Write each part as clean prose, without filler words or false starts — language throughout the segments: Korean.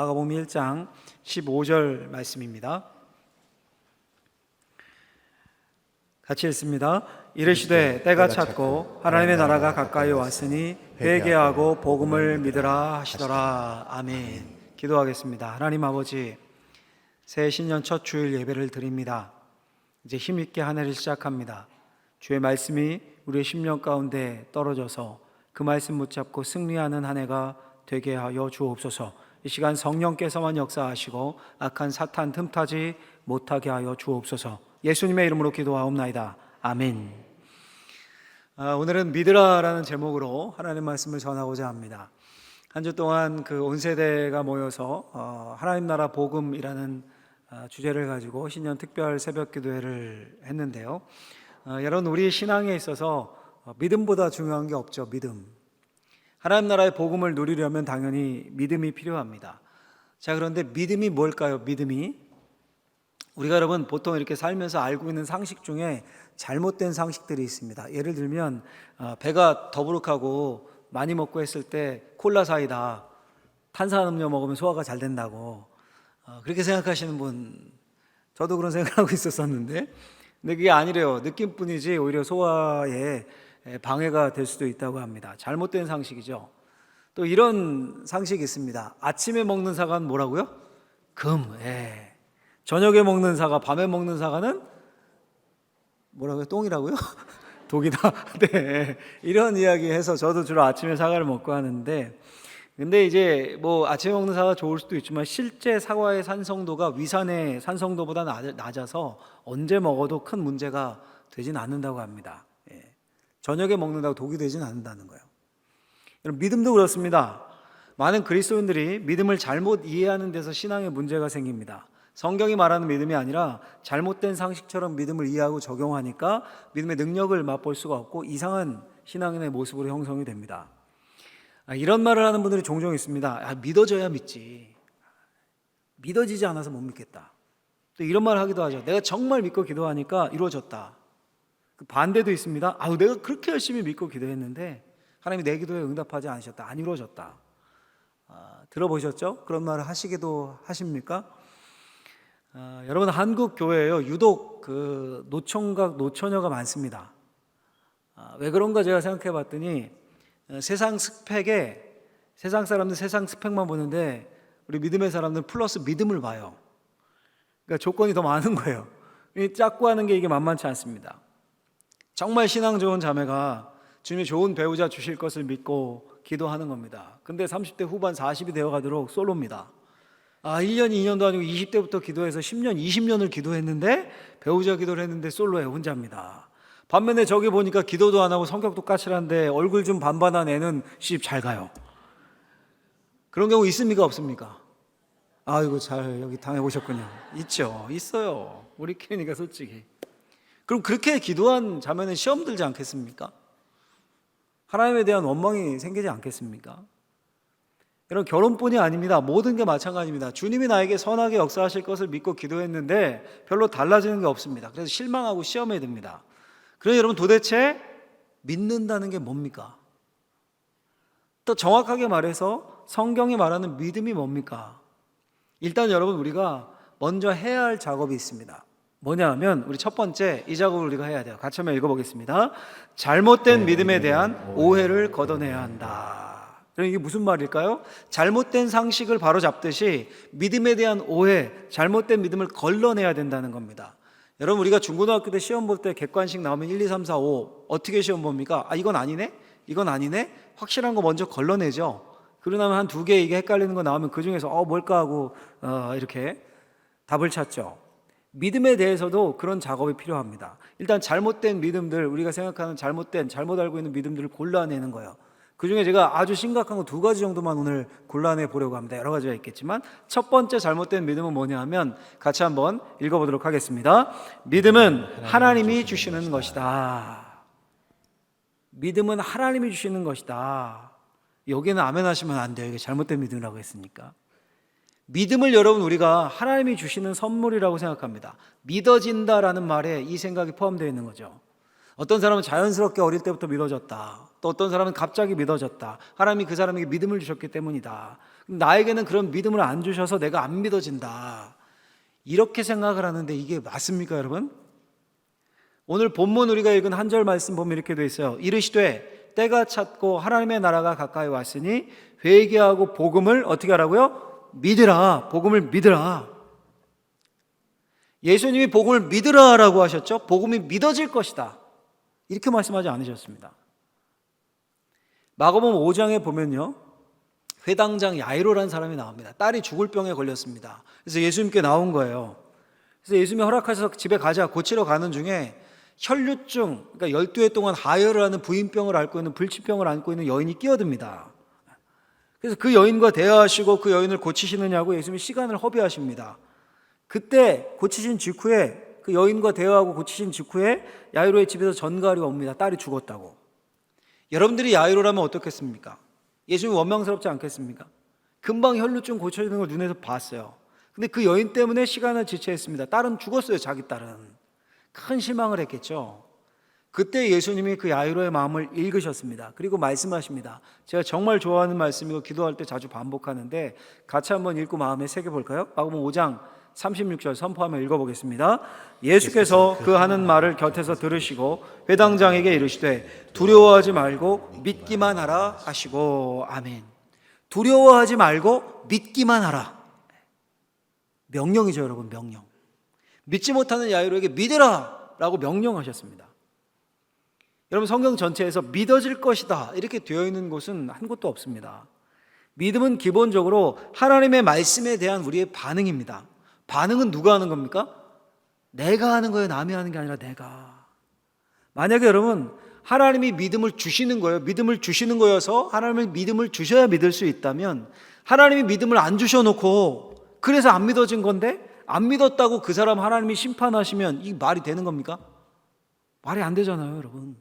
마가복음 1장 15절 말씀입니다. 같이 읽습니다. 이르시되 때가 찼고 하나님의 나라가 가까이 왔으니 회개하고 복음을 믿으라 하시더라. 아멘. 기도하겠습니다. 하나님 아버지, 새 신년 첫 주일 예배를 드립니다. 이제 힘있게 한 해를 시작합니다. 주의 말씀이 우리의 심령 가운데 떨어져서 그 말씀 붙잡고 승리하는 한 해가 되게 하여 주옵소서. 이 시간 성령께서만 역사하시고 악한 사탄 틈타지 못하게 하여 주옵소서. 예수님의 이름으로 기도하옵나이다. 아멘. 오늘은 믿으라라는 제목으로 하나님 말씀을 전하고자 합니다. 한 주 동안 온 세대가 모여서 하나님 나라 복음이라는 주제를 가지고 신년 특별 새벽 기도회를 했는데요. 여러분, 우리 신앙에 있어서 믿음보다 중요한 게 없죠. 믿음. 하나님 나라의 복음을 누리려면 당연히 믿음이 필요합니다. 자, 그런데 믿음이 뭘까요? 믿음이 우리가 여러분 보통 이렇게 살면서 알고 있는 상식 중에 잘못된 상식들이 있습니다. 예를 들면 배가 더부룩하고 많이 먹고 했을 때 콜라 사이다, 탄산음료 먹으면 소화가 잘 된다고 그렇게 생각하시는 분, 저도 그런 생각하고 있었었는데, 근데 그게 아니래요. 느낌뿐이지 오히려 소화에 방해가 될 수도 있다고 합니다. 잘못된 상식이죠. 또 이런 상식이 있습니다. 아침에 먹는 사과는 뭐라고요? 금. 저녁에 먹는 사과, 밤에 먹는 사과는 뭐라고요? 똥이라고요? 독이다. 네. 이런 이야기 해서 저도 주로 아침에 사과를 먹고 하는데, 근데 이제 아침에 먹는 사과가 좋을 수도 있지만 실제 사과의 산성도가 위산의 산성도보다 낮아서 언제 먹어도 큰 문제가 되진 않는다고 합니다. 저녁에 먹는다고 독이 되진 않는다는 거예요. 여러분, 믿음도 그렇습니다. 많은 그리스도인들이 믿음을 잘못 이해하는 데서 신앙에 문제가 생깁니다. 성경이 말하는 믿음이 아니라 잘못된 상식처럼 믿음을 이해하고 적용하니까 믿음의 능력을 맛볼 수가 없고 이상한 신앙인의 모습으로 형성이 됩니다. 이런 말을 하는 분들이 종종 있습니다. 믿어져야 믿지, 믿어지지 않아서 못 믿겠다. 또 이런 말을 하기도 하죠. 내가 정말 믿고 기도하니까 이루어졌다. 그 반대도 있습니다. 내가 그렇게 열심히 믿고 기도했는데 하나님이 내 기도에 응답하지 않으셨다. 안 이루어졌다. 들어보셨죠? 그런 말을 하시기도 하십니까? 여러분, 한국 교회에요, 유독 노총각, 노처녀가 많습니다. 왜 그런가 제가 생각해 봤더니 세상 사람들 세상 스펙만 보는데 우리 믿음의 사람들은 플러스 믿음을 봐요. 그러니까 조건이 더 많은 거예요. 짝고 하는 게 이게 만만치 않습니다. 정말 신앙 좋은 자매가 주님이 좋은 배우자 주실 것을 믿고 기도하는 겁니다. 근데 30대 후반 40이 되어가도록 솔로입니다. 1년, 2년도 아니고 20대부터 기도해서 10년, 20년을 기도했는데 배우자 기도를 했는데 솔로에 혼자입니다. 반면에 저기 보니까 기도도 안 하고 성격도 까칠한데 얼굴 좀 반반한 애는 시집 잘 가요. 그런 경우 있습니까? 없습니까? 아이고, 잘 여기 당해보셨군요. 있죠. 있어요. 우리끼리니까 솔직히. 그럼 그렇게 기도한 자매는 시험 들지 않겠습니까? 하나님에 대한 원망이 생기지 않겠습니까? 여러분, 결혼뿐이 아닙니다. 모든 게 마찬가지입니다. 주님이 나에게 선하게 역사하실 것을 믿고 기도했는데 별로 달라지는 게 없습니다. 그래서 실망하고 시험에 듭니다. 그래서 여러분, 도대체 믿는다는 게 뭡니까? 또 정확하게 말해서 성경이 말하는 믿음이 뭡니까? 일단 여러분, 우리가 먼저 해야 할 작업이 있습니다. 뭐냐 하면 우리 첫 번째 이 작업을 우리가 해야 돼요. 같이 한번 읽어보겠습니다. 잘못된 믿음에 대한 오해를 걷어내야 한다. 이게 무슨 말일까요? 잘못된 상식을 바로잡듯이 믿음에 대한 오해, 잘못된 믿음을 걸러내야 된다는 겁니다. 여러분, 우리가 중고등학교 때 시험 볼 때 객관식 나오면 1, 2, 3, 4, 5 어떻게 시험 봅니까? 이건 아니네? 이건 아니네? 확실한 거 먼저 걸러내죠. 그러고 나면 한 두 개 이게 헷갈리는 거 나오면 그 중에서 뭘까 하고 이렇게 답을 찾죠. 믿음에 대해서도 그런 작업이 필요합니다. 일단 잘못된 믿음들, 우리가 생각하는 잘못 알고 있는 믿음들을 골라내는 거예요. 그 중에 제가 아주 심각한 거 2가지 정도만 오늘 골라내 보려고 합니다. 여러 가지가 있겠지만 첫 번째 잘못된 믿음은 뭐냐 하면 같이 한번 읽어보도록 하겠습니다. 믿음은 하나님이 주시는 것이다. 믿음은 하나님이 주시는 것이다. 여기는 아멘 하시면 안 돼요. 이게 잘못된 믿음이라고 했으니까. 믿음을 여러분, 우리가 하나님이 주시는 선물이라고 생각합니다. 믿어진다라는 말에 이 생각이 포함되어 있는 거죠. 어떤 사람은 자연스럽게 어릴 때부터 믿어졌다. 또 어떤 사람은 갑자기 믿어졌다. 하나님이 그 사람에게 믿음을 주셨기 때문이다. 나에게는 그런 믿음을 안 주셔서 내가 안 믿어진다, 이렇게 생각을 하는데 이게 맞습니까, 여러분? 오늘 본문 우리가 읽은 한 절 말씀 보면 이렇게 돼 있어요. 이르시되 때가 찼고 하나님의 나라가 가까이 왔으니 회개하고 복음을 어떻게 하라고요? 믿으라. 복음을 믿으라. 예수님이 복음을 믿으라라고 하셨죠. 복음이 믿어질 것이다, 이렇게 말씀하지 않으셨습니다. 마가복음 5장에 보면요, 회당장 야이로라는 사람이 나옵니다. 딸이 죽을 병에 걸렸습니다. 그래서 예수님께 나온 거예요. 그래서 예수님이 허락하셔서 집에 가자, 고치러 가는 중에 혈류증, 그러니까 12해 동안 하혈을 하는 부인병을 앓고 있는, 불치병을 앓고 있는 여인이 끼어듭니다. 그래서 그 여인과 대화하시고 그 여인을 고치시느냐고 예수님이 시간을 허비하십니다. 그때 고치신 직후에, 그 여인과 대화하고 고치신 직후에 야이로의 집에서 전갈이 옵니다. 딸이 죽었다고. 여러분들이 야이로라면 어떻겠습니까? 예수님이 원망스럽지 않겠습니까? 금방 혈루증 고쳐지는 걸 눈에서 봤어요. 근데 그 여인 때문에 시간을 지체했습니다. 딸은 죽었어요. 자기 딸은. 큰 실망을 했겠죠. 그때 예수님이 그 야이로의 마음을 읽으셨습니다. 그리고 말씀하십니다. 제가 정말 좋아하는 말씀이고 기도할 때 자주 반복하는데 같이 한번 읽고 마음에 새겨볼까요? 마가복음 5장 36절 선포하며 읽어보겠습니다. 예수께서 그 하는 말을 곁에서 들으시고 회당장에게 이르시되 두려워하지 말고 믿기만 하라 하시고. 아멘. 두려워하지 말고 믿기만 하라. 명령이죠, 여러분. 명령. 믿지 못하는 야이로에게 믿으라 라고 명령하셨습니다. 여러분, 성경 전체에서 믿어질 것이다 이렇게 되어 있는 곳은 한 곳도 없습니다. 믿음은 기본적으로 하나님의 말씀에 대한 우리의 반응입니다. 반응은 누가 하는 겁니까? 내가 하는 거예요. 남이 하는 게 아니라 내가. 만약에 여러분 하나님이 믿음을 주시는 거예요. 믿음을 주시는 거여서 하나님이 믿음을 주셔야 믿을 수 있다면, 하나님이 믿음을 안 주셔놓고 그래서 안 믿어진 건데, 안 믿었다고 그 사람 하나님이 심판하시면 이 말이 되는 겁니까? 말이 안 되잖아요, 여러분.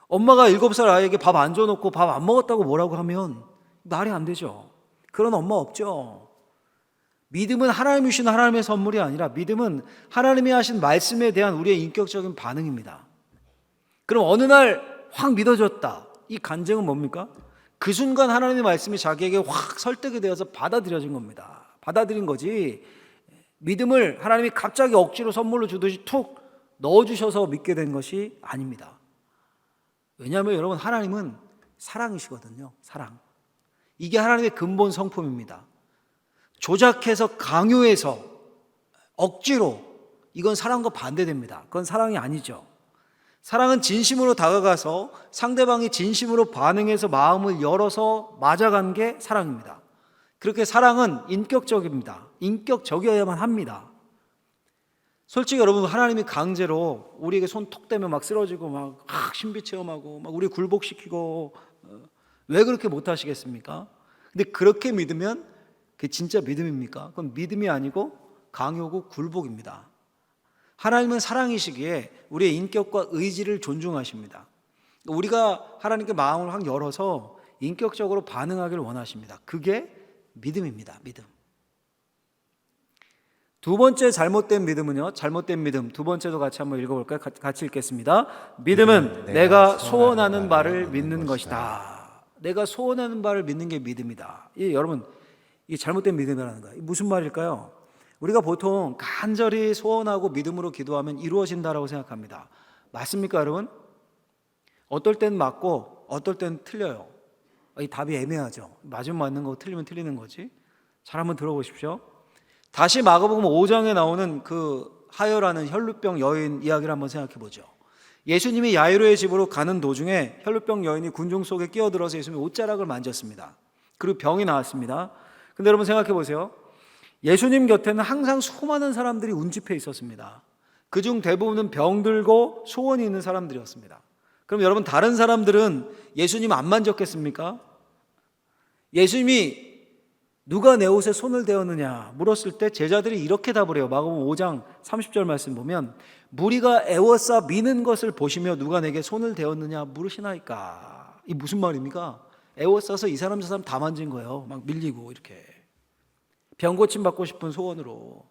엄마가 7살 아이에게 밥 안 줘놓고 밥 안 먹었다고 뭐라고 하면 말이 안 되죠. 그런 엄마 없죠. 믿음은 하나님이 주신 하나님의 선물이 아니라 믿음은 하나님이 하신 말씀에 대한 우리의 인격적인 반응입니다. 그럼 어느 날 확 믿어졌다, 이 간증은 뭡니까? 그 순간 하나님의 말씀이 자기에게 확 설득이 되어서 받아들여진 겁니다. 받아들인 거지, 믿음을 하나님이 갑자기 억지로 선물로 주듯이 툭 넣어주셔서 믿게 된 것이 아닙니다. 왜냐하면 여러분, 하나님은 사랑이시거든요. 사랑. 이게 하나님의 근본 성품입니다. 조작해서 강요해서 억지로, 이건 사랑과 반대됩니다. 그건 사랑이 아니죠. 사랑은 진심으로 다가가서 상대방이 진심으로 반응해서 마음을 열어서 맞아간 게 사랑입니다. 그렇게 사랑은 인격적입니다. 인격적이어야만 합니다. 솔직히 여러분, 하나님이 강제로 우리에게 손 톡 대면 막 쓰러지고 막 신비 체험하고 막 우리 굴복시키고, 왜 그렇게 못 하시겠습니까? 근데 그렇게 믿으면 그게 진짜 믿음입니까? 그건 믿음이 아니고 강요고 굴복입니다. 하나님은 사랑이시기에 우리의 인격과 의지를 존중하십니다. 우리가 하나님께 마음을 확 열어서 인격적으로 반응하기를 원하십니다. 그게 믿음입니다. 믿음. 두 번째 잘못된 믿음은요, 잘못된 믿음 두 번째도 같이 한번 읽어볼까요? 같이 읽겠습니다. 믿음은 내가 소원하는 바를 믿는 것이다. 내가 소원하는 바를 믿는 게 믿음이다. 여러분, 이 잘못된 믿음이라는 거예요. 무슨 말일까요? 우리가 보통 간절히 소원하고 믿음으로 기도하면 이루어진다라고 생각합니다. 맞습니까, 여러분? 어떨 땐 맞고 어떨 땐 틀려요. 이 답이 애매하죠. 맞으면 맞는 거고 틀리면 틀리는 거지. 잘 한번 들어보십시오. 다시 마가복음 5장에 나오는 그 하혈하는 혈루병 여인 이야기를 한번 생각해 보죠. 예수님이 야이로의 집으로 가는 도중에 혈루병 여인이 군중 속에 끼어들어서 예수님의 옷자락을 만졌습니다. 그리고 병이 나왔습니다. 근데 여러분 생각해 보세요. 예수님 곁에는 항상 수많은 사람들이 운집해 있었습니다. 그중 대부분은 병들고 소원이 있는 사람들이었습니다. 그럼 여러분, 다른 사람들은 예수님 안 만졌겠습니까? 예수님이 누가 내 옷에 손을 대었느냐 물었을 때 제자들이 이렇게 답을 해요. 마가복음 5장 30절 말씀 보면, 무리가 애워싸 미는 것을 보시며 누가 내게 손을 대었느냐 물으시나이까. 이 무슨 말입니까? 애워싸서 이 사람 저 사람 다 만진 거예요. 막 밀리고 이렇게 병 고침 받고 싶은 소원으로.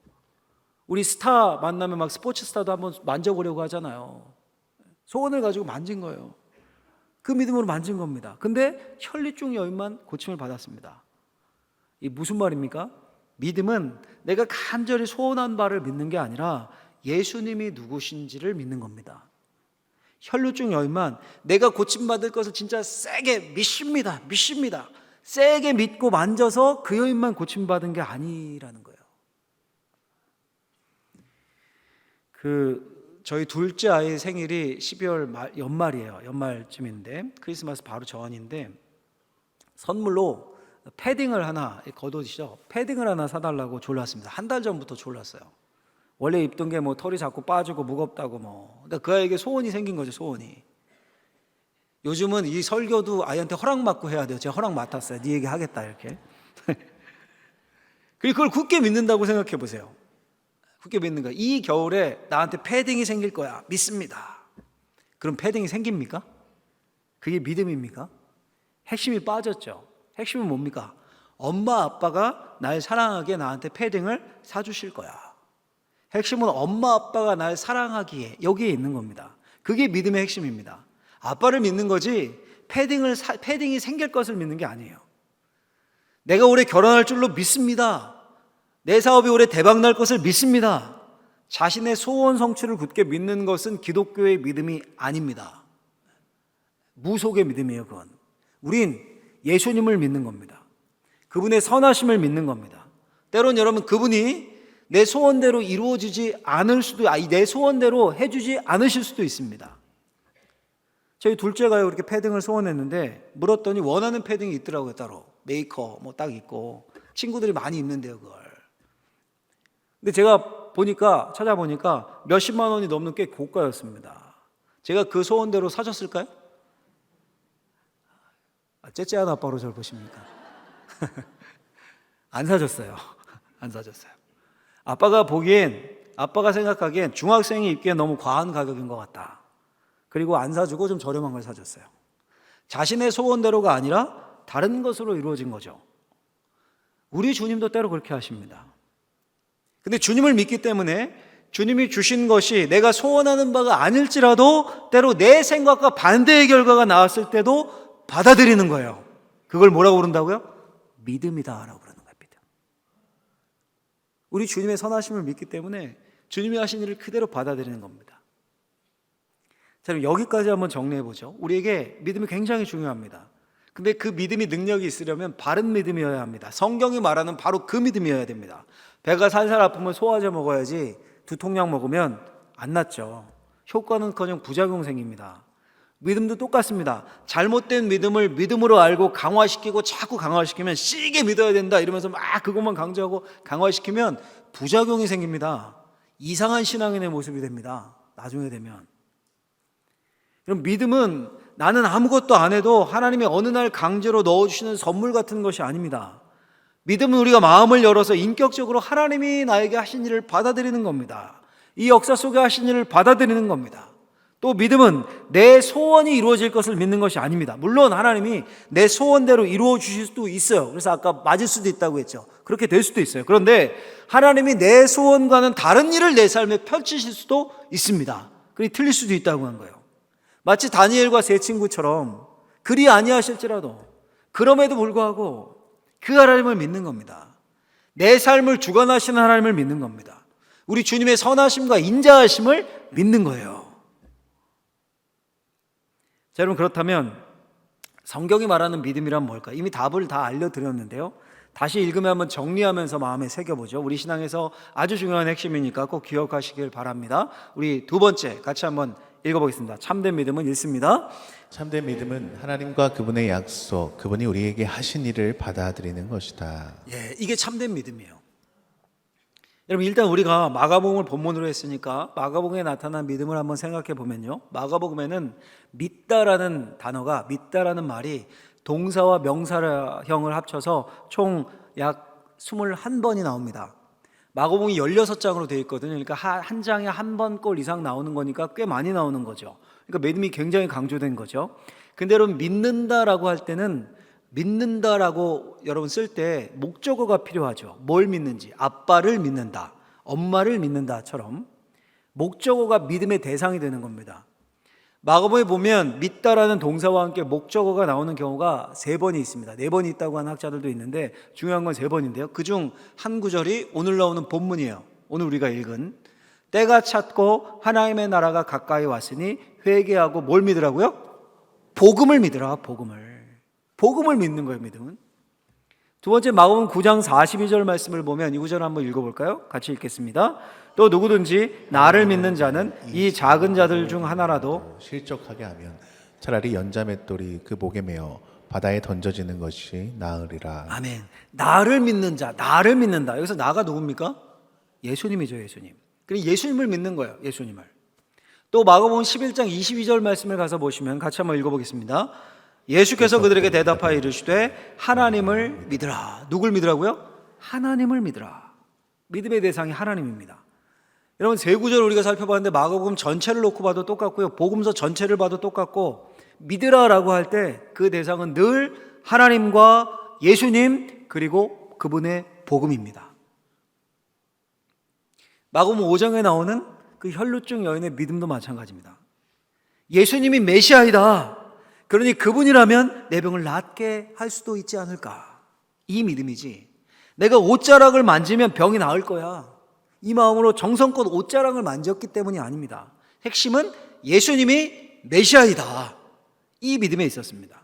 우리 스타 만나면 막 스포츠 스타도 한번 만져보려고 하잖아요. 소원을 가지고 만진 거예요. 그 믿음으로 만진 겁니다. 근데 혈류증 여인만 고침을 받았습니다. 이 무슨 말입니까? 믿음은 내가 간절히 소원한 바를 믿는 게 아니라 예수님이 누구신지를 믿는 겁니다. 혈루증 여인만 내가 고침받을 것을 진짜 세게 믿습니다. 세게 믿고 만져서 그 여인만 고침받은 게 아니라는 거예요. 저희 둘째 아이 생일이 12월 연말이에요. 연말쯤인데 크리스마스 바로 전인데 선물로 패딩을 하나, 겉옷이죠. 패딩을 하나 사달라고 졸랐습니다. 한 달 전부터 졸랐어요. 원래 입던 게 뭐 털이 자꾸 빠지고 무겁다고 뭐. 그러니까 그 아이에게 소원이 생긴 거죠, 소원이. 요즘은 이 설교도 아이한테 허락 받고 해야 돼요. 제가 허락 맡았어요. 네 얘기 하겠다 이렇게. 그리고 그걸 굳게 믿는다고 생각해 보세요. 굳게 믿는 거야. 이 겨울에 나한테 패딩이 생길 거야. 믿습니다. 그럼 패딩이 생깁니까? 그게 믿음입니까? 핵심이 빠졌죠. 핵심은 뭡니까? 엄마 아빠가 날 사랑하기에 나한테 패딩을 사주실 거야. 핵심은 엄마 아빠가 날 사랑하기에 여기에 있는 겁니다. 그게 믿음의 핵심입니다. 아빠를 믿는 거지 패딩이 생길 것을 믿는 게 아니에요. 내가 올해 결혼할 줄로 믿습니다. 내 사업이 올해 대박 날 것을 믿습니다. 자신의 소원 성취를 굳게 믿는 것은 기독교의 믿음이 아닙니다. 무속의 믿음이에요, 그건. 우린 예수님을 믿는 겁니다. 그분의 선하심을 믿는 겁니다. 때론 여러분 그분이 내 소원대로 이루어지지 않을 수도, 내 소원대로 해주지 않으실 수도 있습니다. 저희 둘째가요, 이렇게 패딩을 소원했는데 물었더니 원하는 패딩이 있더라고요, 따로. 메이커 뭐 딱 있고 친구들이 많이 입는데요, 그걸. 근데 제가 찾아보니까 몇십만 원이 넘는 꽤 고가였습니다. 제가 그 소원대로 사줬을까요? 째째한 아빠로 저를 보십니까? 안 사줬어요. 안 사줬어요. 아빠가 생각하기엔 중학생이 입기엔 너무 과한 가격인 것 같다. 그리고 안 사주고 좀 저렴한 걸 사줬어요. 자신의 소원대로가 아니라 다른 것으로 이루어진 거죠. 우리 주님도 때로 그렇게 하십니다. 근데 주님을 믿기 때문에 주님이 주신 것이 내가 소원하는 바가 아닐지라도 때로 내 생각과 반대의 결과가 나왔을 때도 받아들이는 거예요. 그걸 뭐라고 부른다고요? 믿음이다라고 부르는 거예요. 믿음. 우리 주님의 선하심을 믿기 때문에 주님이 하신 일을 그대로 받아들이는 겁니다. 자, 그럼 여기까지 한번 정리해 보죠. 우리에게 믿음이 굉장히 중요합니다. 근데 그 믿음이 능력이 있으려면 바른 믿음이어야 합니다. 성경이 말하는 바로 그 믿음이어야 됩니다. 배가 살살 아프면 소화제 먹어야지 두통약 먹으면 안 낫죠. 효과는커녕 부작용 생깁니다. 믿음도 똑같습니다. 잘못된 믿음을 믿음으로 알고 강화시키고 자꾸 강화시키면 시게 믿어야 된다 이러면서 막 그것만 강조하고 강화시키면 부작용이 생깁니다. 이상한 신앙인의 모습이 됩니다. 나중에 되면. 그럼 믿음은 나는 아무것도 안 해도 하나님이 어느 날 강제로 넣어주시는 선물 같은 것이 아닙니다. 믿음은 우리가 마음을 열어서 인격적으로 하나님이 나에게 하신 일을 받아들이는 겁니다. 이 역사 속에 하신 일을 받아들이는 겁니다. 또 믿음은 내 소원이 이루어질 것을 믿는 것이 아닙니다. 물론 하나님이 내 소원대로 이루어 주실 수도 있어요. 그래서 아까 맞을 수도 있다고 했죠. 그렇게 될 수도 있어요. 그런데 하나님이 내 소원과는 다른 일을 내 삶에 펼치실 수도 있습니다. 그리 틀릴 수도 있다고 한 거예요. 마치 다니엘과 세 친구처럼 그리 아니하실지라도 그럼에도 불구하고 그 하나님을 믿는 겁니다. 내 삶을 주관하시는 하나님을 믿는 겁니다. 우리 주님의 선하심과 인자하심을 믿는 거예요. 자, 여러분 그렇다면 성경이 말하는 믿음이란 뭘까? 이미 답을 다 알려드렸는데요. 다시 읽으면 한번 정리하면서 마음에 새겨보죠. 우리 신앙에서 아주 중요한 핵심이니까 꼭 기억하시길 바랍니다. 우리 두 번째 같이 한번 읽어보겠습니다. 참된 믿음은 읽습니다. 참된 믿음은 하나님과 그분의 약속, 그분이 우리에게 하신 일을 받아들이는 것이다. 이게 참된 믿음이에요. 여러분 일단 우리가 마가복음을 본문으로 했으니까 마가복음에 나타난 믿음을 한번 생각해 보면요. 마가복음에는 믿다라는 단어가, 믿다라는 말이 동사와 명사형을 합쳐서 총 약 21번이 나옵니다. 마가복음이 16장으로 되어 있거든요. 그러니까 한 장에 한 번 꼴 이상 나오는 거니까 꽤 많이 나오는 거죠. 그러니까 믿음이 굉장히 강조된 거죠. 근데 여러분 믿는다라고 할 때는 믿는다라고 여러분 쓸 때 목적어가 필요하죠. 뭘 믿는지. 아빠를 믿는다, 엄마를 믿는다처럼 목적어가 믿음의 대상이 되는 겁니다. 마가복음에 보면 믿다라는 동사와 함께 목적어가 나오는 경우가 3번이 있습니다. 4번이 있다고 하는 학자들도 있는데 중요한 건 3번인데요. 그중 한 구절이 오늘 나오는 본문이에요. 오늘 우리가 읽은 때가 찼고 하나님의 나라가 가까이 왔으니 회개하고 뭘 믿으라고요? 복음을 믿으라. 복음을 믿는 거예요. 믿음은. 두 번째 마가복음 9장 42절 말씀을 보면 이 구절 한번 읽어볼까요? 같이 읽겠습니다. 또 누구든지 나를 믿는 자는 이 작은 자들 중 하나라도 실족하게 하면 차라리 연자맷돌이 그 목에 매어 바다에 던져지는 것이 나으리라. 아멘. 나를 믿는 자, 나를 믿는다. 여기서 나가 누굽니까? 예수님이죠, 예수님. 그리고 예수님을 믿는 거예요, 예수님을. 또 마가복음 11장 22절 말씀을 가서 보시면 같이 한번 읽어보겠습니다. 예수께서 그들에게 대답하여 이르시되 하나님을 믿으라. 누굴 믿으라고요? 하나님을 믿으라. 믿음의 대상이 하나님입니다. 여러분, 세 구절 우리가 살펴봤는데 마가복음 전체를 놓고 봐도 똑같고요, 복음서 전체를 봐도 똑같고, 믿으라라고 할 때 그 대상은 늘 하나님과 예수님 그리고 그분의 복음입니다. 마가복음 5장에 나오는 그 혈루증 여인의 믿음도 마찬가지입니다. 예수님이 메시아이다. 그러니 그분이라면 내 병을 낫게 할 수도 있지 않을까. 이 믿음이지, 내가 옷자락을 만지면 병이 나을 거야, 이 마음으로 정성껏 옷자락을 만졌기 때문이 아닙니다. 핵심은 예수님이 메시아이다. 이 믿음에 있었습니다.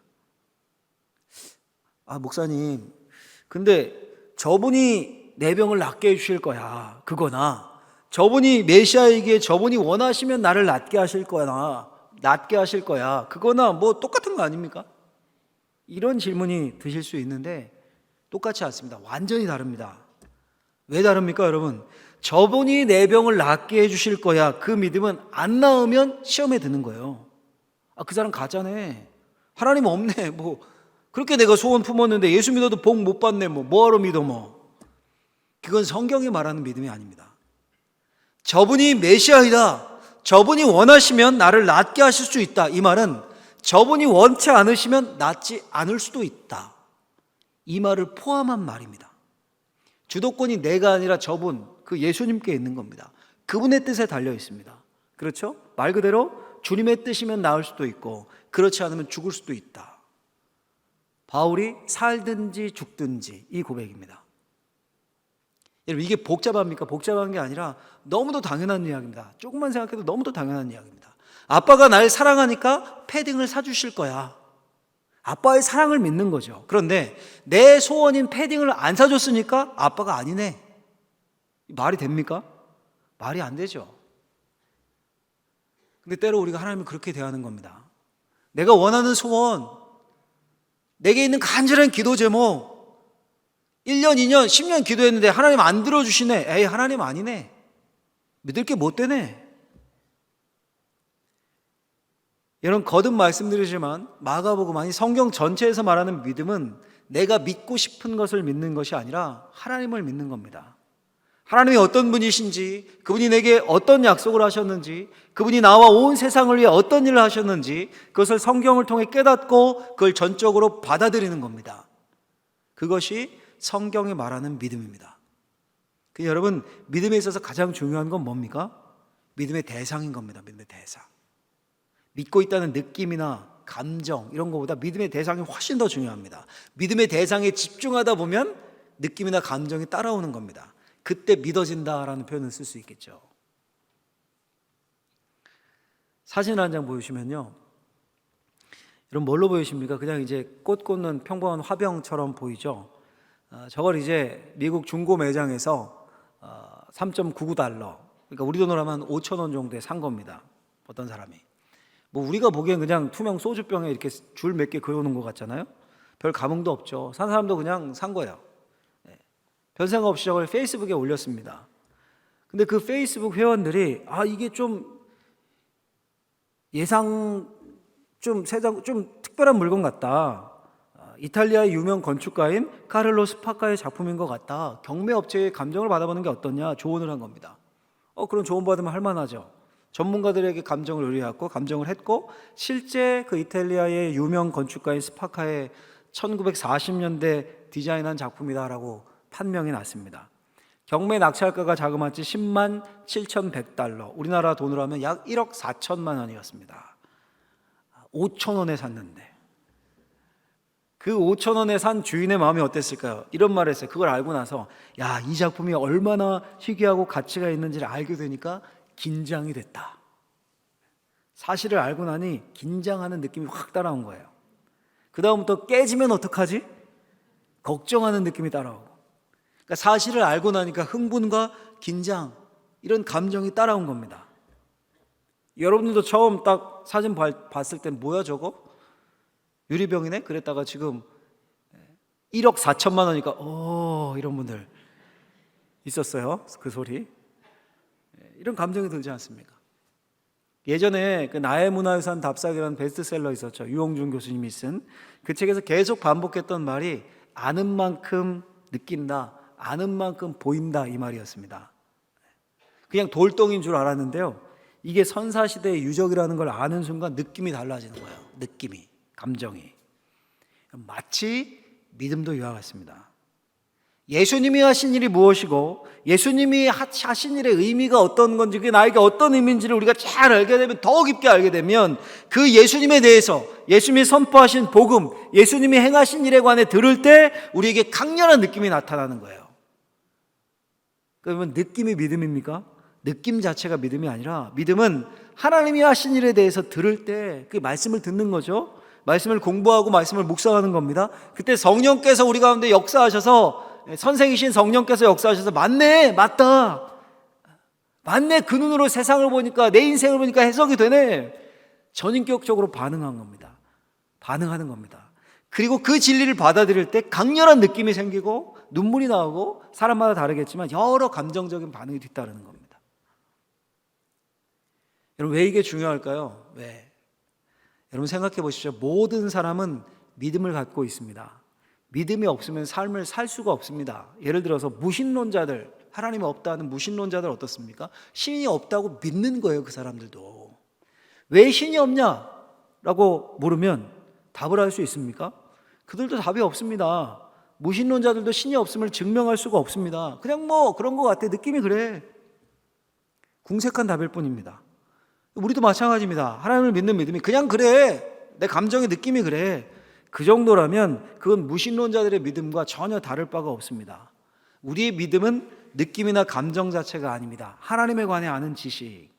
아, 목사님, 근데 저분이 내 병을 낫게 해주실 거야, 그거나 저분이 메시아이기에 저분이 원하시면 나를 낫게 하실 거야, 그거나 뭐 똑같은 거 아닙니까? 이런 질문이 드실 수 있는데 똑같지 않습니다. 완전히 다릅니다. 왜 다릅니까, 여러분? 저분이 내 병을 낫게 해주실 거야, 그 믿음은 안 나으면 시험에 드는 거예요. 아, 그 사람 가짜네, 하나님 없네, 뭐 그렇게 내가 소원 품었는데 예수 믿어도 복 못 받네, 뭐하러 믿어, 그건 성경이 말하는 믿음이 아닙니다. 저분이 메시아이다, 저분이 원하시면 나를 낫게 하실 수 있다, 이 말은 저분이 원치 않으시면 낫지 않을 수도 있다, 이 말을 포함한 말입니다. 주도권이 내가 아니라 저분, 그 예수님께 있는 겁니다. 그분의 뜻에 달려 있습니다. 그렇죠? 말 그대로 주님의 뜻이면 나을 수도 있고 그렇지 않으면 죽을 수도 있다. 바울이 살든지 죽든지 이 고백입니다. 여러분, 이게 복잡합니까? 복잡한 게 아니라 너무도 당연한 이야기입니다. 조금만 생각해도 너무도 당연한 이야기입니다. 아빠가 날 사랑하니까 패딩을 사주실 거야. 아빠의 사랑을 믿는 거죠. 그런데 내 소원인 패딩을 안 사줬으니까 아빠가 아니네. 말이 됩니까? 말이 안 되죠. 근데 때로 우리가 하나님을 그렇게 대하는 겁니다. 내가 원하는 소원, 내게 있는 간절한 기도 제목 1년, 2년, 10년 기도했는데 하나님 안 들어주시네. 에이, 하나님 아니네. 믿을 게 못 되네. 여러분, 거듭 말씀드리지만 마가복음, 아니 성경 전체에서 말하는 믿음은 내가 믿고 싶은 것을 믿는 것이 아니라 하나님을 믿는 겁니다. 하나님이 어떤 분이신지, 그분이 내게 어떤 약속을 하셨는지, 그분이 나와 온 세상을 위해 어떤 일을 하셨는지 그것을 성경을 통해 깨닫고 그걸 전적으로 받아들이는 겁니다. 그것이 성경이 말하는 믿음입니다. 여러분, 믿음에 있어서 가장 중요한 건 뭡니까? 믿음의 대상인 겁니다. 믿음의 대상. 믿고 있다는 느낌이나 감정 이런 것보다 믿음의 대상이 훨씬 더 중요합니다. 믿음의 대상에 집중하다 보면 느낌이나 감정이 따라오는 겁니다. 그때 믿어진다라는 표현을 쓸 수 있겠죠. 사진 한 장 보여주시면요, 여러분 뭘로 보이십니까? 그냥 이제 꽃 꽂는 평범한 화병처럼 보이죠. 저걸 이제 미국 중고 매장에서 3.99달러, 그러니까 우리 돈으로 하면 5,000원 정도에 산 겁니다. 어떤 사람이. 뭐 우리가 보기엔 그냥 투명 소주병에 이렇게 줄 몇 개 그어놓은 것 같잖아요. 별 감흥도 없죠. 산 사람도 그냥 산 거예요. 별 생각 없이 저걸 페이스북에 올렸습니다. 근데 그 페이스북 회원들이 이게 좀 예상 좀 특별한 물건 같다, 이탈리아의 유명 건축가인 카를로 스파카의 작품인 것 같다, 경매업체의 감정을 받아보는 게 어떠냐 조언을 한 겁니다. 그럼 조언 받으면 할만하죠. 전문가들에게 감정을 의뢰하고 감정을 했고, 실제 그 이탈리아의 유명 건축가인 스파카의 1940년대 디자인한 작품이다라고 판명이 났습니다. 경매 낙찰가가 자그마치 10만 7,100달러, 우리나라 돈으로 하면 약 1억 4천만 원이었습니다. 5천 원에 샀는데 그 5천 원에 산 주인의 마음이 어땠을까요? 이런 말을 했어요. 그걸 알고 나서 야, 이 작품이 얼마나 희귀하고 가치가 있는지를 알게 되니까 긴장이 됐다. 사실을 알고 나니 긴장하는 느낌이 확 따라온 거예요. 그 다음부터 깨지면 어떡하지? 걱정하는 느낌이 따라오고, 그러니까 사실을 알고 나니까 흥분과 긴장, 이런 감정이 따라온 겁니다. 여러분들도 처음 딱 사진 봤을 때 뭐야 저거? 유리병이네? 그랬다가 지금 1억 4천만 원이니까 이런 분들 있었어요. 그 소리. 이런 감정이 들지 않습니까? 예전에 그 나의 문화유산 답사기라는 베스트셀러 있었죠. 유홍준 교수님이 쓴 그 책에서 계속 반복했던 말이 아는 만큼 느낀다, 아는 만큼 보인다, 이 말이었습니다. 그냥 돌덩이인 줄 알았는데요, 이게 선사시대의 유적이라는 걸 아는 순간 느낌이 달라지는 거예요. 느낌이, 감정이. 마치 믿음도 이와 같습니다. 예수님이 하신 일이 무엇이고 예수님이 하신 일의 의미가 어떤 건지, 그게 나에게 어떤 의미인지를 우리가 잘 알게 되면, 더 깊게 알게 되면 그 예수님에 대해서, 예수님이 선포하신 복음, 예수님이 행하신 일에 관해 들을 때 우리에게 강렬한 느낌이 나타나는 거예요. 그러면 느낌이 믿음입니까? 느낌 자체가 믿음이 아니라, 믿음은 하나님이 하신 일에 대해서 들을 때 그 말씀을 듣는 거죠. 말씀을 공부하고 말씀을 묵상하는 겁니다. 그때 성령께서 우리 가운데 역사하셔서, 선생이신 성령께서 역사하셔서 맞네, 맞다, 맞네, 그 눈으로 세상을 보니까, 내 인생을 보니까 해석이 되네, 전인격적으로 반응한 겁니다. 반응하는 겁니다. 그리고 그 진리를 받아들일 때 강렬한 느낌이 생기고 눈물이 나오고, 사람마다 다르겠지만 여러 감정적인 반응이 뒤따르는 겁니다. 여러분, 왜 이게 중요할까요? 왜? 여러분 생각해 보십시오. 모든 사람은 믿음을 갖고 있습니다. 믿음이 없으면 삶을 살 수가 없습니다. 예를 들어서 무신론자들, 하나님 없다는 무신론자들 어떻습니까? 신이 없다고 믿는 거예요. 그 사람들도. 왜 신이 없냐라고 물으면 답을 할 수 있습니까? 그들도 답이 없습니다. 무신론자들도 신이 없음을 증명할 수가 없습니다. 그냥 뭐 그런 것 같아, 느낌이 그래, 궁색한 답일 뿐입니다. 우리도 마찬가지입니다. 하나님을 믿는 믿음이 그냥 그래, 내 감정의 느낌이 그래, 그 정도라면 그건 무신론자들의 믿음과 전혀 다를 바가 없습니다. 우리의 믿음은 느낌이나 감정 자체가 아닙니다. 하나님에 관해 아는 지식,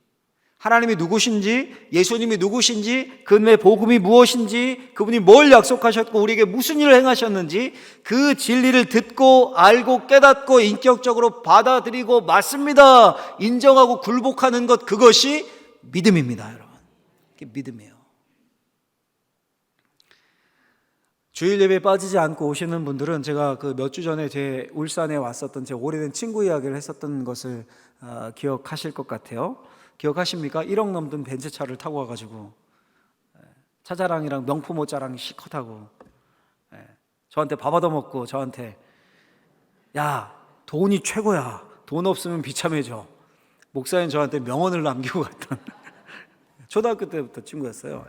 하나님이 누구신지, 예수님이 누구신지, 그분의 복음이 무엇인지, 그분이 뭘 약속하셨고 우리에게 무슨 일을 행하셨는지, 그 진리를 듣고 알고 깨닫고 인격적으로 받아들이고 맞습니다, 인정하고 굴복하는 것, 그것이 믿음입니다. 여러분, 그게 믿음이에요. 주일 예배에 빠지지 않고 오시는 분들은, 제가 그 몇 주 전에 제 울산에 왔었던 제 오래된 친구 이야기를 했었던 것을 기억하실 것 같아요. 기억하십니까? 1억 넘는 벤츠차를 타고 와가지고 차자랑이랑 명품 옷자랑 시컷하고 저한테 밥 얻어먹고, 저한테 야, 돈이 최고야, 돈 없으면 비참해져, 목사님 저한테 명언을 남기고 갔던 초등학교 때부터 친구였어요.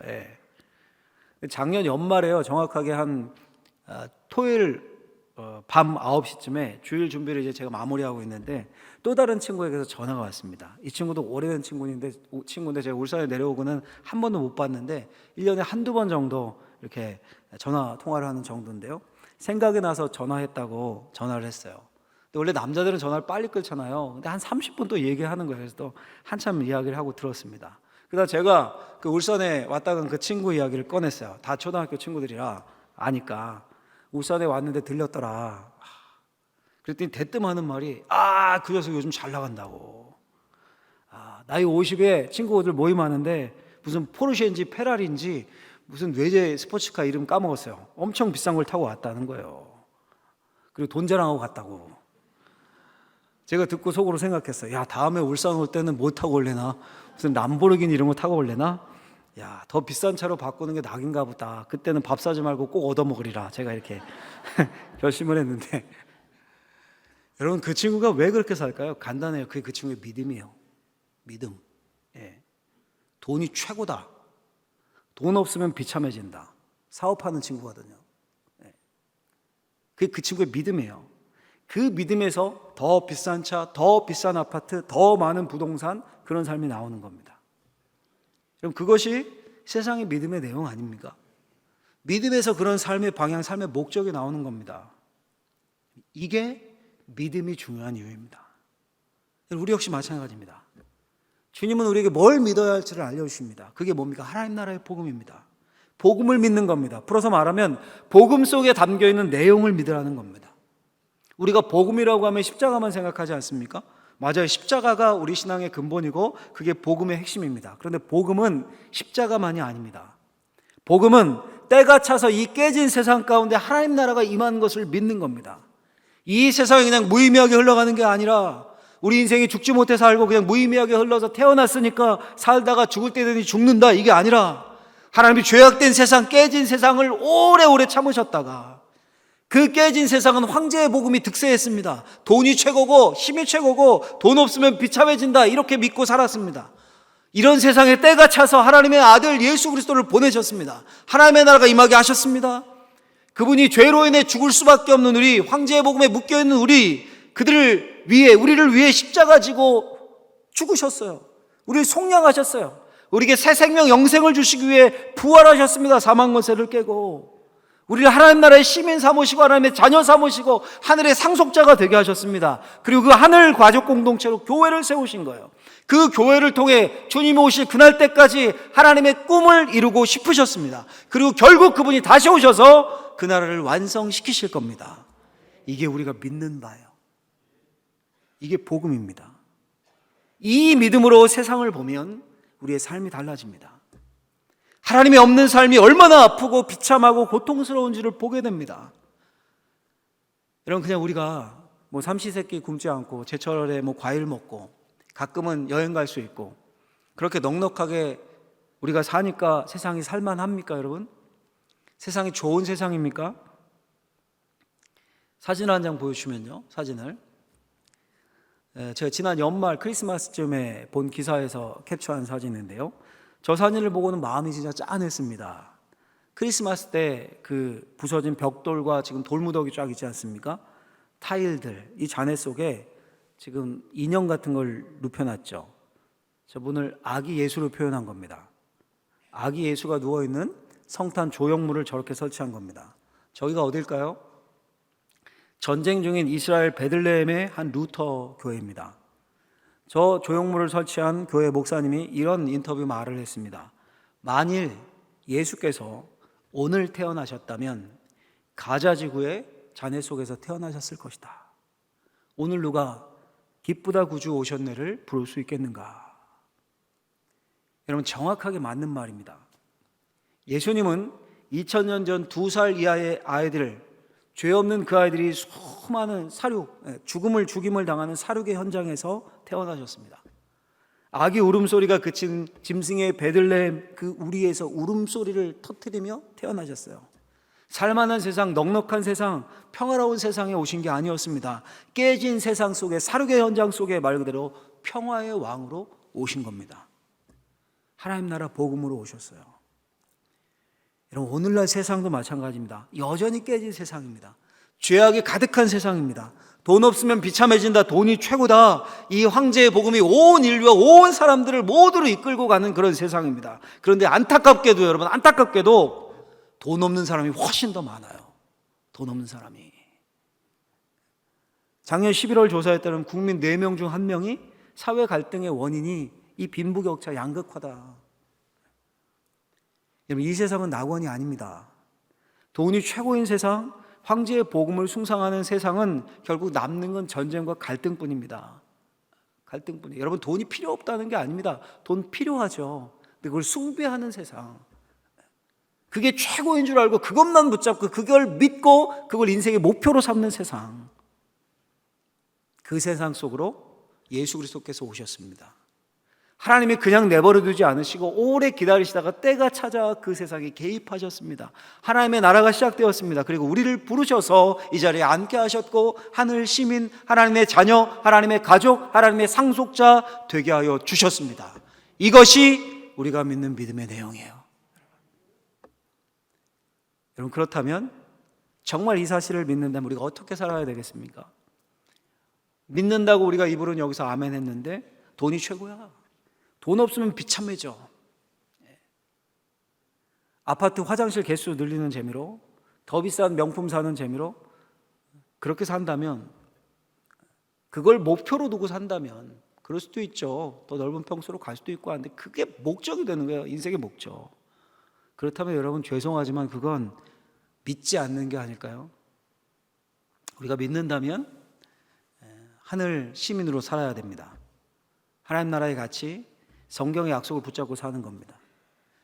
작년 연말에요, 정확하게 한 토요일 밤 9시쯤에 주일 준비를 이제 제가 마무리하고 있는데 또 다른 친구에게서 전화가 왔습니다. 이 친구도 오래된 친구인데 제가 울산에 내려오고는 한 번도 못 봤는데 1년에 한두 번 정도 이렇게 전화 통화를 하는 정도인데요, 생각이 나서 전화했다고 전화를 했어요. 근데 원래 남자들은 전화를 빨리 끊잖아요. 근데 한 30분 또 얘기하는 거예요. 그래서 또 한참 이야기를 하고 들었습니다. 그러다 제가 그 울산에 왔다 간 그 친구 이야기를 꺼냈어요. 다 초등학교 친구들이라 아니까. 울산에 왔는데 들렸더라. 그랬더니 대뜸 하는 말이, 그 녀석 요즘 잘 나간다고. 나이 50에 친구들 모임하는데 무슨 포르쉐인지 페라리인지 무슨 외제 스포츠카 이름 까먹었어요. 엄청 비싼 걸 타고 왔다는 거예요. 그리고 돈 자랑하고 갔다고. 제가 듣고 속으로 생각했어요. 야, 다음에 울산 올 때는 뭐 타고 올래나? 무슨 람보르기니 이런 거 타고 올래나? 야, 더 비싼 차로 바꾸는 게 낙인가 보다. 그때는 밥 사지 말고 꼭 얻어먹으리라. 제가 이렇게 결심을 했는데 여러분, 그 친구가 왜 그렇게 살까요? 간단해요. 그게 그 친구의 믿음이에요. 믿음. 돈이 최고다. 돈 없으면 비참해진다. 사업하는 친구거든요. 그게 그 친구의 믿음이에요. 그 믿음에서 더 비싼 차, 더 비싼 아파트, 더 많은 부동산, 그런 삶이 나오는 겁니다. 그럼 그것이 세상의 믿음의 내용 아닙니까? 믿음에서 그런 삶의 방향, 삶의 목적이 나오는 겁니다. 이게 믿음이 중요한 이유입니다. 우리 역시 마찬가지입니다. 주님은 우리에게 뭘 믿어야 할지를 알려주십니다. 그게 뭡니까? 하나님 나라의 복음입니다. 복음을 믿는 겁니다. 풀어서 말하면 복음 속에 담겨있는 내용을 믿으라는 겁니다. 우리가 복음이라고 하면 십자가만 생각하지 않습니까? 맞아요. 십자가가 우리 신앙의 근본이고 그게 복음의 핵심입니다. 그런데 복음은 십자가만이 아닙니다. 복음은 때가 차서 이 깨진 세상 가운데 하나님 나라가 임하는 것을 믿는 겁니다. 이 세상이 그냥 무의미하게 흘러가는 게 아니라 우리 인생이 죽지 못해 살고 그냥 무의미하게 흘러서 태어났으니까 살다가 죽을 때 되니 죽는다, 이게 아니라 하나님이 죄악된 세상, 깨진 세상을 오래오래 참으셨다가 그 깨진 세상은 황제의 복음이 득세했습니다. 돈이 최고고 힘이 최고고 돈 없으면 비참해진다, 이렇게 믿고 살았습니다. 이런 세상에 때가 차서 하나님의 아들 예수 그리스도를 보내셨습니다. 하나님의 나라가 임하게 하셨습니다. 그분이 죄로 인해 죽을 수밖에 없는 우리, 황제의 복음에 묶여있는 우리, 그들을 위해, 우리를 위해 십자가 지고 죽으셨어요. 우리를 속량하셨어요. 우리에게 새 생명, 영생을 주시기 위해 부활하셨습니다. 사망 권세를 깨고 우리를 하나님 나라의 시민 삼으시고 하나님의 자녀 삼으시고 하늘의 상속자가 되게 하셨습니다. 그리고 그 하늘 가족 공동체로 교회를 세우신 거예요. 그 교회를 통해 주님이 오실 그날 때까지 하나님의 꿈을 이루고 싶으셨습니다. 그리고 결국 그분이 다시 오셔서 그 나라를 완성시키실 겁니다. 이게 우리가 믿는 바예요. 이게 복음입니다. 이 믿음으로 세상을 보면 우리의 삶이 달라집니다. 하나님이 없는 삶이 얼마나 아프고 비참하고 고통스러운지를 보게 됩니다. 여러분, 그냥 우리가 삼시세끼 굶지 않고 제철에 과일 먹고 가끔은 여행 갈 수 있고 그렇게 넉넉하게 우리가 사니까 세상이 살만합니까, 여러분? 세상이 좋은 세상입니까? 사진 한 장 보여주시면요, 사진을. 제가 지난 연말 크리스마스쯤에 본 기사에서 캡처한 사진인데요, 저 사진을 보고는 마음이 진짜 짠했습니다. 크리스마스 때 그 부서진 벽돌과 지금 돌무더기 쫙 있지 않습니까? 타일들, 이 잔해 속에 지금 인형 같은 걸 눕혀놨죠. 저분을 아기 예수로 표현한 겁니다. 아기 예수가 누워있는 성탄 조형물을 저렇게 설치한 겁니다. 저기가 어딜까요? 전쟁 중인 이스라엘 베들레헴의 한 루터 교회입니다. 저 조형물을 설치한 교회 목사님이 이런 인터뷰 말을 했습니다. 만일 예수께서 오늘 태어나셨다면 가자 지구의 잔해 속에서 태어나셨을 것이다. 오늘 누가 기쁘다 구주 오셨네를 부를 수 있겠는가? 여러분, 정확하게 맞는 말입니다. 예수님은 2000년 전 2살 이하의 아이들을, 죄 없는 그 아이들이 수많은 죽임을 당하는 사륙의 현장에서 태어나셨습니다. 아기 울음소리가 그친 짐승의 베들레헴 그 우리에서 울음소리를 터뜨리며 태어나셨어요. 살만한 세상, 넉넉한 세상, 평화로운 세상에 오신 게 아니었습니다. 깨진 세상 속에, 사륙의 현장 속에 말 그대로 평화의 왕으로 오신 겁니다. 하나님 나라 복음으로 오셨어요. 여러분, 오늘날 세상도 마찬가지입니다. 여전히 깨진 세상입니다. 죄악이 가득한 세상입니다. 돈 없으면 비참해진다, 돈이 최고다, 이 황제의 복음이 온 인류와 온 사람들을 모두를 이끌고 가는 그런 세상입니다. 그런데 안타깝게도, 여러분, 안타깝게도 돈 없는 사람이 훨씬 더 많아요. 돈 없는 사람이. 작년 11월 조사에 따르면 국민 4명 중 1명이 사회 갈등의 원인이 이 빈부격차 양극화다. 여러분, 이 세상은 낙원이 아닙니다. 돈이 최고인 세상, 황제의 복음을 숭상하는 세상은 결국 남는 건 전쟁과 갈등뿐입니다. 갈등뿐이에요. 여러분, 돈이 필요 없다는 게 아닙니다. 돈 필요하죠. 근데 그걸 숭배하는 세상, 그게 최고인 줄 알고 그것만 붙잡고 그걸 믿고 그걸 인생의 목표로 삼는 세상, 그 세상 속으로 예수 그리스도께서 오셨습니다. 하나님이 그냥 내버려 두지 않으시고 오래 기다리시다가 때가 찾아 그 세상에 개입하셨습니다. 하나님의 나라가 시작되었습니다. 그리고 우리를 부르셔서 이 자리에 앉게 하셨고 하늘 시민, 하나님의 자녀, 하나님의 가족, 하나님의 상속자 되게 하여 주셨습니다. 이것이 우리가 믿는 믿음의 내용이에요. 여러분, 그렇다면 정말 이 사실을 믿는다면 우리가 어떻게 살아야 되겠습니까? 믿는다고 우리가 입으로는 여기서 아멘 했는데 돈이 최고야, 돈 없으면 비참해져, 아파트 화장실 개수 늘리는 재미로, 더 비싼 명품 사는 재미로 그렇게 산다면, 그걸 목표로 두고 산다면 그럴 수도 있죠. 더 넓은 평수로 갈 수도 있고 하는데 그게 목적이 되는 거예요. 인생의 목적. 그렇다면 여러분, 죄송하지만 그건 믿지 않는 게 아닐까요? 우리가 믿는다면 하늘 시민으로 살아야 됩니다. 하나님 나라의 가치, 성경의 약속을 붙잡고 사는 겁니다.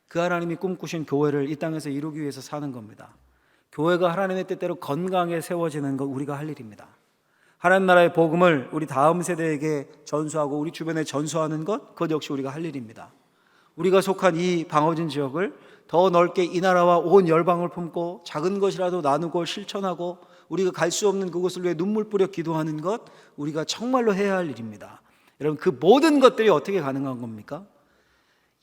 그 하나님이 꿈꾸신 교회를 이 땅에서 이루기 위해서 사는 겁니다. 교회가 하나님의 뜻대로 건강에 세워지는 것, 우리가 할 일입니다. 하나님 나라의 복음을 우리 다음 세대에게 전수하고 우리 주변에 전수하는 것, 그것 역시 우리가 할 일입니다. 우리가 속한 이 방어진 지역을 더 넓게 이 나라와 온 열방을 품고 작은 것이라도 나누고 실천하고 우리가 갈 수 없는 그곳을 위해 눈물 뿌려 기도하는 것, 우리가 정말로 해야 할 일입니다. 여러분, 그 모든 것들이 어떻게 가능한 겁니까?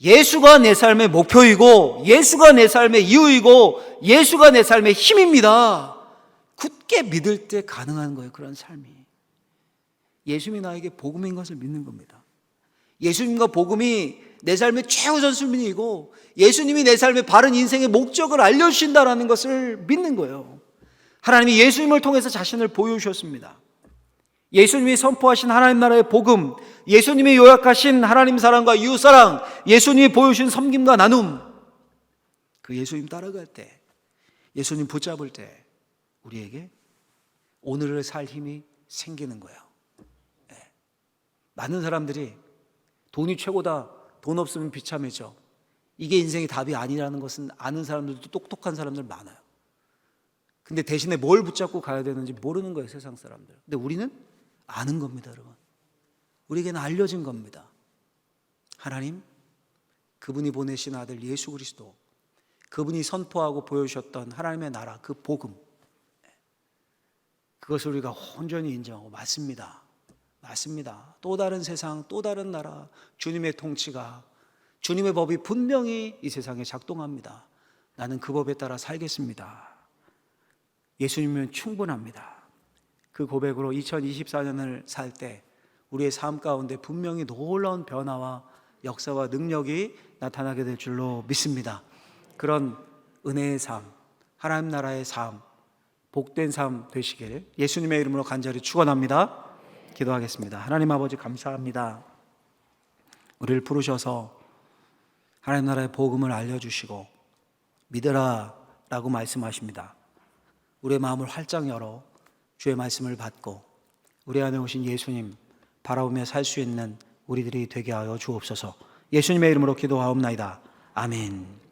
예수가 내 삶의 목표이고 예수가 내 삶의 이유이고 예수가 내 삶의 힘입니다. 굳게 믿을 때 가능한 거예요. 그런 삶이. 예수님이 나에게 복음인 것을 믿는 겁니다. 예수님과 복음이 내 삶의 최우선 순위이고 예수님이 내 삶의 바른 인생의 목적을 알려주신다는 것을 믿는 거예요. 하나님이 예수님을 통해서 자신을 보여주셨습니다. 예수님이 선포하신 하나님 나라의 복음, 예수님이 요약하신 하나님 사랑과 이웃 사랑, 예수님이 보여주신 섬김과 나눔, 그 예수님 따라갈 때, 예수님 붙잡을 때 우리에게 오늘을 살 힘이 생기는 거예요. 네. 많은 사람들이 돈이 최고다, 돈 없으면 비참해져, 이게 인생의 답이 아니라는 것은 아는 사람들도 똑똑한 사람들 많아요. 근데 대신에 뭘 붙잡고 가야 되는지 모르는 거예요, 세상 사람들. 근데 우리는 아는 겁니다, 여러분. 우리에게는 알려진 겁니다. 하나님, 그분이 보내신 아들 예수 그리스도, 그분이 선포하고 보여주셨던 하나님의 나라, 그 복음, 그것을 우리가 온전히 인정하고 맞습니다. 맞습니다. 또 다른 세상, 또 다른 나라, 주님의 통치가, 주님의 법이 분명히 이 세상에 작동합니다. 나는 그 법에 따라 살겠습니다. 예수님은 충분합니다. 그 고백으로 2024년을 살 때 우리의 삶 가운데 분명히 놀라운 변화와 역사와 능력이 나타나게 될 줄로 믿습니다. 그런 은혜의 삶, 하나님 나라의 삶, 복된 삶 되시길 예수님의 이름으로 간절히 축원합니다. 기도하겠습니다. 하나님 아버지, 감사합니다. 우리를 부르셔서 하나님 나라의 복음을 알려주시고 믿으라 라고 말씀하십니다. 우리의 마음을 활짝 열어 주의 말씀을 받고 우리 안에 오신 예수님 바라보며 살 수 있는 우리들이 되게 하여 주옵소서. 예수님의 이름으로 기도하옵나이다. 아멘.